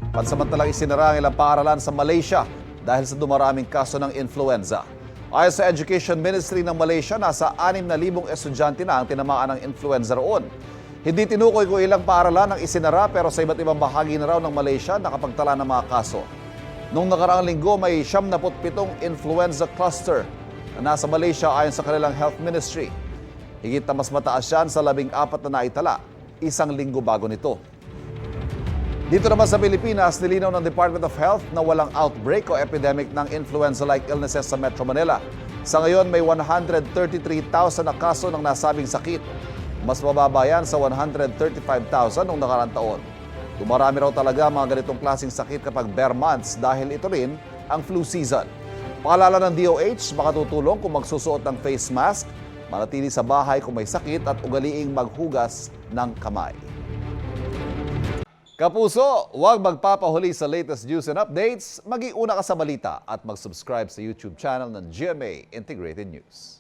Pansamantalang isinara ang ilang paaralan sa Malaysia dahil sa dumaraming kaso ng influenza. Ayon sa Education Ministry ng Malaysia, nasa 6,000 estudyante na ang tinamaan ng influenza roon. Hindi tinukoy kung ilang paaralan ang isinara pero sa iba't ibang bahagi na raw ng Malaysia nakapagtala ng mga kaso. Noong nakaraang linggo, may 77 influenza cluster na nasa Malaysia ayon sa kanilang health ministry. Higit na mas mataas yan sa 14 na naitala, isang linggo bago nito. Dito naman sa Pilipinas, nilinaw ng Department of Health na walang outbreak o epidemic ng influenza-like illnesses sa Metro Manila. Sa ngayon, may 133,000 na kaso ng nasabing sakit. Mas mababa yan sa 135,000 noong nakaraang taon. Dumarami raw talaga mga ganitong klaseng sakit kapag bare months dahil ito rin ang flu season. Paalala ng DOH, makatutulong kung magsusuot ng face mask, manatili sa bahay kung may sakit at ugaliing maghugas ng kamay. Kapuso, huwag magpapahuli sa latest news and updates. Mag-iuna ka sa balita at mag-subscribe sa YouTube channel ng GMA Integrated News.